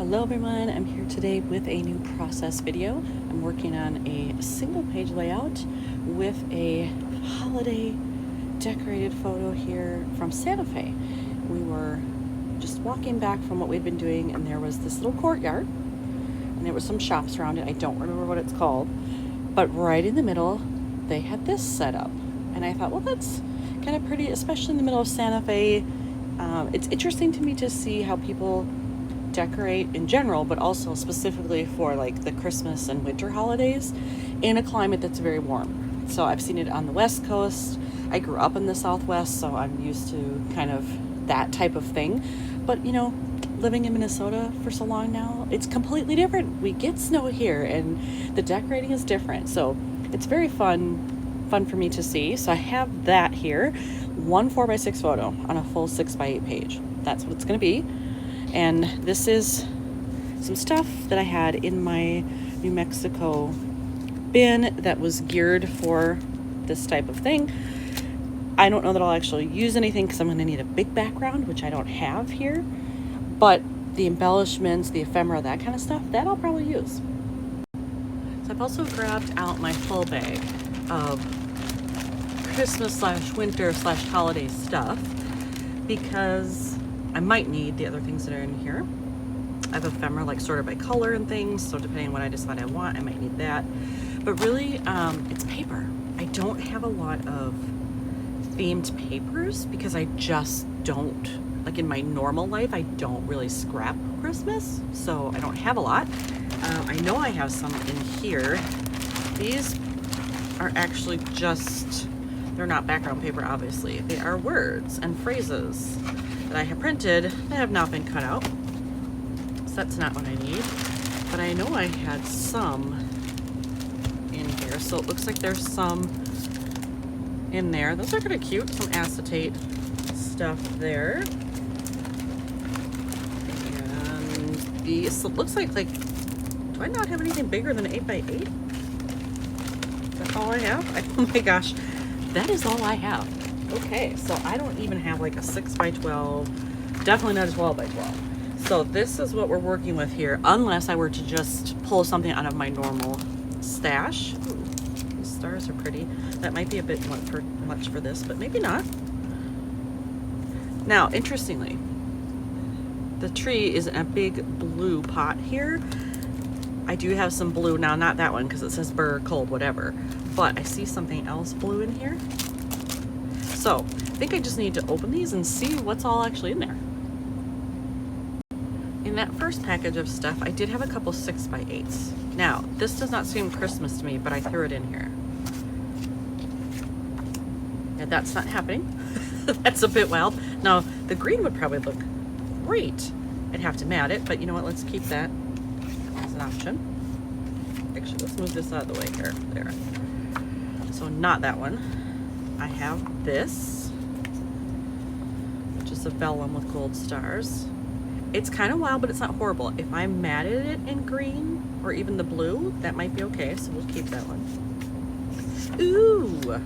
Hello everyone, I'm here today with a new process video. I'm working on a single page layout with a holiday decorated photo here from Santa Fe. We were just walking back from what we'd been doing and there was this little courtyard and there were some shops around it. I don't remember what it's called, but right in the middle they had this set up and I thought, well, that's kind of pretty, especially in the middle of Santa Fe. It's interesting to me to see how people decorate in general, but also specifically for like the Christmas and winter holidays in a climate that's very warm. So I've seen it on the West Coast. I grew up in the Southwest, so I'm used to kind of that type of thing. But you know, living in Minnesota for so long now, it's completely different. We get snow here and the decorating is different. So it's very fun for me to see. So I have that here, one 4x6 photo on a full 6x8 page. That's what it's going to be. And this is some stuff that I had in my New Mexico bin that was geared for this type of thing. I don't know that I'll actually use anything because I'm going to need a big background, which I don't have here. But the embellishments, the ephemera, that kind of stuff, that I'll probably use. So I've also grabbed out my full bag of Christmas/winter/holiday stuff because I might need the other things that are in here. I have ephemera like sorted by color and things, so depending on what I decide I want, I might need that. But really, it's paper. I don't have a lot of themed papers because I just don't, like in my normal life, I don't really scrap Christmas, so I don't have a lot. I know I have some in here. These are actually just, they're not background paper, obviously. They are words and phrases that I have printed that have not been cut out. So that's not what I need. But I know I had some in here. So it looks like there's some in there. Those are kind of cute. Some acetate stuff there. And these, so it looks like, do I not have anything bigger than 8x8? Is that all I have? Oh my gosh. That is all I have. Okay, so I don't even have like a 6x12, definitely not a 12x12. So this is what we're working with here, unless I were to just pull something out of my normal stash. Ooh, these stars are pretty. That might be a bit much for this, but maybe not. Now, interestingly, the tree is in a big blue pot here. I do have some blue, now not that one because it says burr, cold, whatever, but I see something else blue in here. So I think I just need to open these and see what's all actually in there. In that first package of stuff, I did have a couple 6x8s. Now, this does not seem Christmas to me, but I threw it in here. And that's not happening. That's a bit wild. Now, the green would probably look great. I'd have to mat it, but you know what? Let's keep that as an option. Actually, let's move this out of the way here. There. So not that one. I have this, which is a vellum with gold stars. It's kind of wild, but it's not horrible. If I matted it in green or even the blue, that might be okay, so we'll keep that one. Ooh!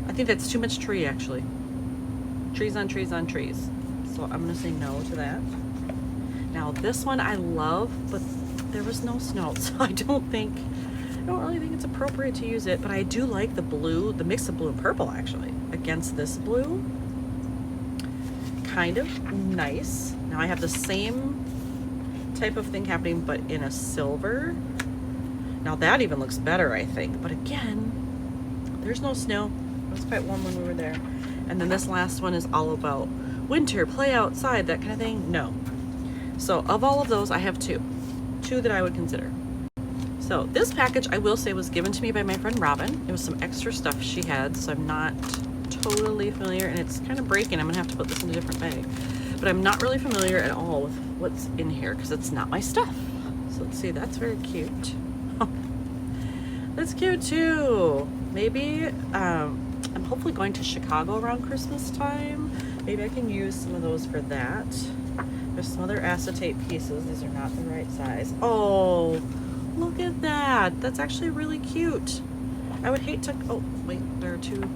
I think that's too much tree, actually. Trees on trees on trees. So I'm gonna say no to that. Now this one I love, but there was no snow, so I don't really think it's appropriate to use it, but I do like the blue, the mix of blue and purple actually, against this blue. Kind of nice. Now I have the same type of thing happening, but in a silver. Now that even looks better, I think, but again, there's no snow. It was quite warm when we were there. And then this last one is all about winter, play outside, that kind of thing. No. So of all of those, I have two that I would consider. So this package, I will say, was given to me by my friend Robin. It was some extra stuff she had, so I'm not totally familiar, and it's kind of breaking. I'm gonna have to put this in a different bag. But I'm not really familiar at all with what's in here because it's not my stuff. So let's see, that's very cute. That's cute too. Maybe, I'm hopefully going to Chicago around Christmas time. Maybe I can use some of those for that. There's some other acetate pieces. These are not the right size. Oh, look at that. That's actually really cute. I would hate to, oh wait, there are two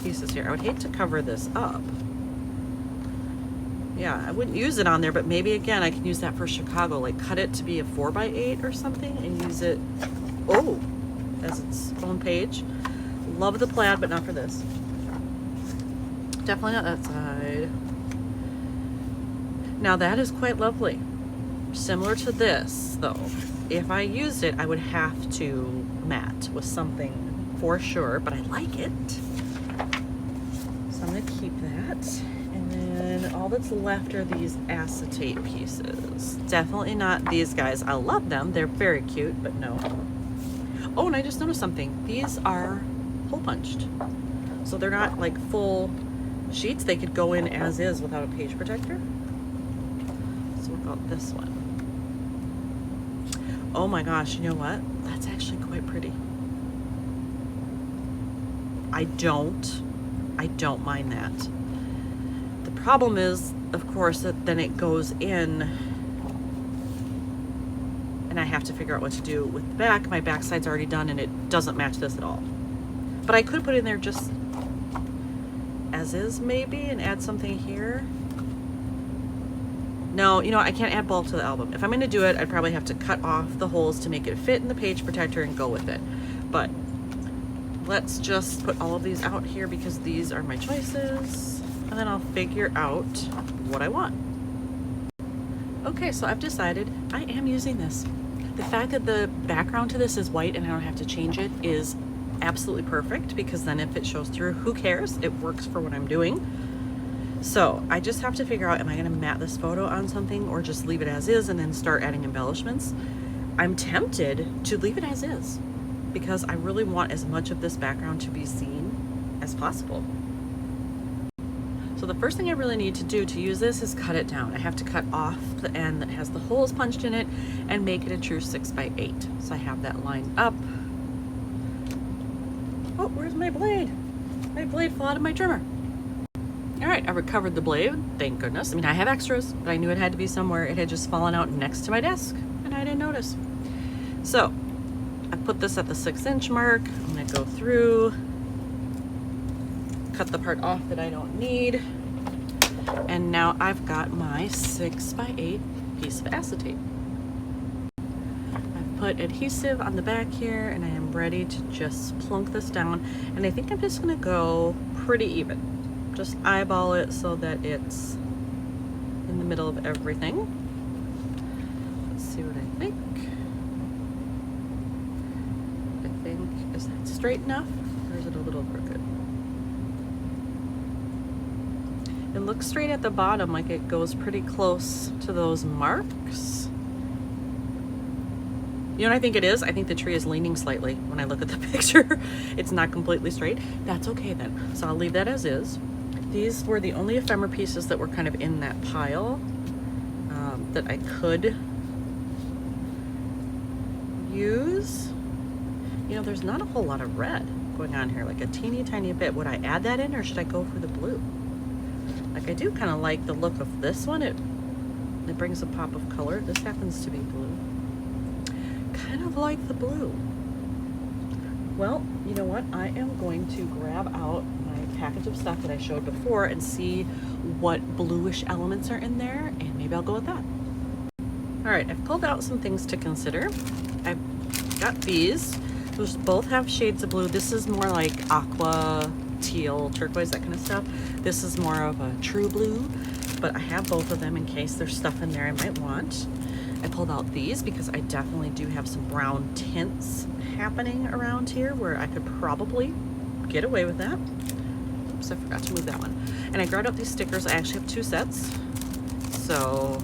pieces here. I would hate to cover this up. Yeah, I wouldn't use it on there, but maybe again I can use that for Chicago, like cut it to be a 4x8 or something and use it, oh, as its own page. Love the plaid, but not for this. Definitely not that side. Now that is quite lovely. Similar to this though. If I used it, I would have to matte with something for sure, but I like it. So I'm gonna keep that. And then all that's left are these acetate pieces. Definitely not these guys. I love them. They're very cute, but no. Oh, and I just noticed something. These are hole punched. So they're not like full sheets. They could go in as is without a page protector. So what about this one? Oh my gosh, you know what? That's actually quite pretty. I don't mind that. The problem is, of course, that then it goes in and I have to figure out what to do with the back. My backside's already done and it doesn't match this at all. But I could put in there just as is maybe and add something here. No, you know, I can't add bulk to the album. If I'm gonna do it, I'd probably have to cut off the holes to make it fit in the page protector and go with it. But let's just put all of these out here because these are my choices. And then I'll figure out what I want. Okay, so I've decided I am using this. The fact that the background to this is white and I don't have to change it is absolutely perfect, because then if it shows through, who cares? It works for what I'm doing. So I just have to figure out, am I gonna matte this photo on something or just leave it as is and then start adding embellishments? I'm tempted to leave it as is because I really want as much of this background to be seen as possible. So the first thing I really need to do to use this is cut it down. I have to cut off the end that has the holes punched in it and make it a true 6x8. So I have that lined up. Oh, where's my blade? My blade fell out of my trimmer. All right, I recovered the blade, thank goodness. I mean, I have extras, but I knew it had to be somewhere. It had just fallen out next to my desk and I didn't notice. So I put this at the 6-inch mark. I'm gonna go through, cut the part off that I don't need. And now I've got my 6x8 piece of acetate. I've put adhesive on the back here and I am ready to just plunk this down. And I think I'm just gonna go pretty even. Just eyeball it so that it's in the middle of everything. Let's see what I think. Is that straight enough or is it a little crooked? It looks straight at the bottom, like it goes pretty close to those marks. You know what I think it is? I think the tree is leaning slightly when I look at the picture. It's not completely straight. That's okay then. So I'll leave that as is. These were the only ephemera pieces that were kind of in that pile that I could use. You know, there's not a whole lot of red going on here, like a teeny tiny bit. Would I add that in or should I go for the blue? Like I do kind of like the look of this one. It brings a pop of color. This happens to be blue. Kind of like the blue. Well, you know what? I am going to grab out my package of stuff that I showed before and see what bluish elements are in there, and maybe I'll go with that. All right, I've pulled out some things to consider. I've got these. Those both have shades of blue. This is more like aqua, teal, turquoise, that kind of stuff. This is more of a true blue, but I have both of them in case there's stuff in there I might want. I pulled out these because I definitely do have some brown tints happening around here where I could probably get away with that. Oops, I forgot to move that one. And I grabbed out these stickers. I actually have 2 sets. So,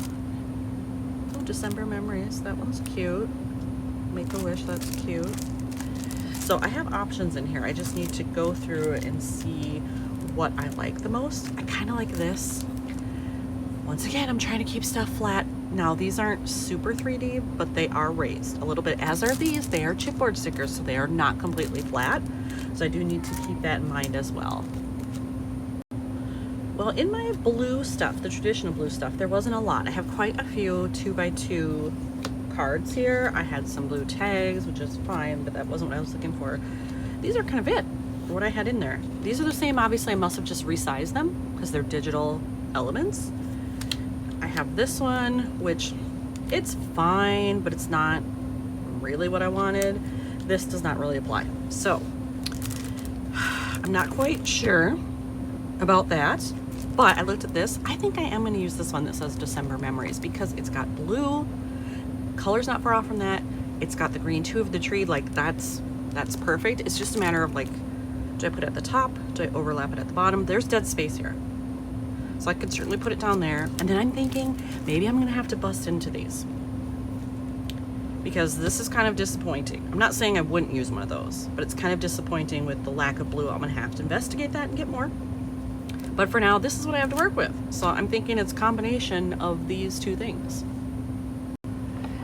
oh, December Memories, that one's cute. Make a Wish, that's cute. So I have options in here. I just need to go through and see what I like the most. I kind of like this. Once again, I'm trying to keep stuff flat. Now, these aren't super 3D, but they are raised a little bit, as are these. They are chipboard stickers, so they are not completely flat. So I do need to keep that in mind as well. Well, in my blue stuff, the traditional blue stuff, there wasn't a lot. I have quite a few 2x2 cards here. I had some blue tags, which is fine, but that wasn't what I was looking for. These are kind of it, what I had in there. These are the same. Obviously, I must have just resized them because they're digital elements. have this one, which it's fine, but it's not really what I wanted. This does not really apply. So I'm not quite sure about that, but I looked at this. I think I am going to use this one that says December Memories because it's got blue, color's not far off from that. It's got the green too of the tree. Like that's perfect. It's just a matter of like, do I put it at the top? Do I overlap it at the bottom? There's dead space here. So I could certainly put it down there. And then I'm thinking maybe I'm gonna have to bust into these because this is kind of disappointing. I'm not saying I wouldn't use one of those, but it's kind of disappointing with the lack of blue. I'm gonna have to investigate that and get more. But for now, this is what I have to work with. So I'm thinking it's a combination of these two things.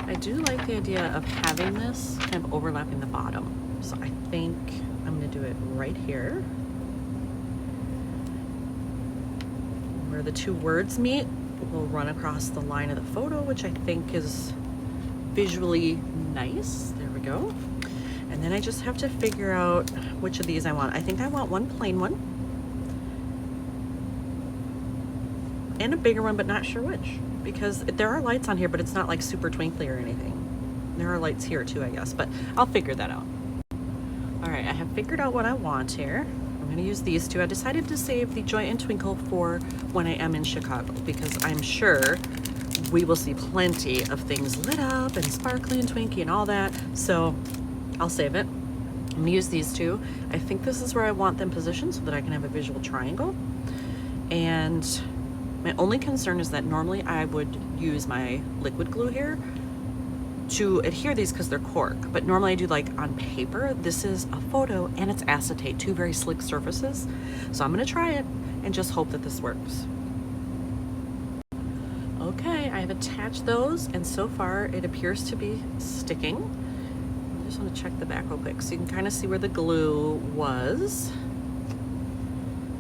I do like the idea of having this kind of overlapping the bottom. So I think I'm gonna do it right here. Where the two words meet, we'll run across the line of the photo, which I think is visually nice. There we go. And then I just have to figure out which of these I want. I think I want one plain one and a bigger one, but not sure which, because there are lights on here, but it's not like super twinkly or anything. There are lights here too, I guess, but I'll figure that out. All right, I have figured out what I want here. I'm gonna use these two. I decided to save the Joy and Twinkle for when I am in Chicago, because I'm sure we will see plenty of things lit up and sparkly and twinky and all that. So I'll save it. I'm gonna use these two. I think this is where I want them positioned so that I can have a visual triangle. And my only concern is that normally I would use my liquid glue here to adhere these because they're cork, but normally I do like on paper. This is a photo and it's acetate, two very slick surfaces. So I'm gonna try it and just hope that this works. Okay, I have attached those and so far it appears to be sticking. I just want to check the back real quick so you can kind of see where the glue was.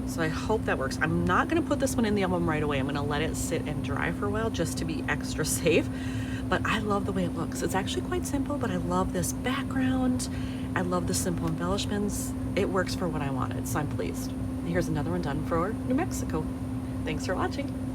So I hope that works. I'm not gonna put this one in the album right away. I'm gonna let it sit and dry for a while just to be extra safe. But I love the way it looks. It's actually quite simple, but I love this background. I love the simple embellishments. It works for what I wanted, so I'm pleased. Here's another one done for New Mexico. Thanks for watching.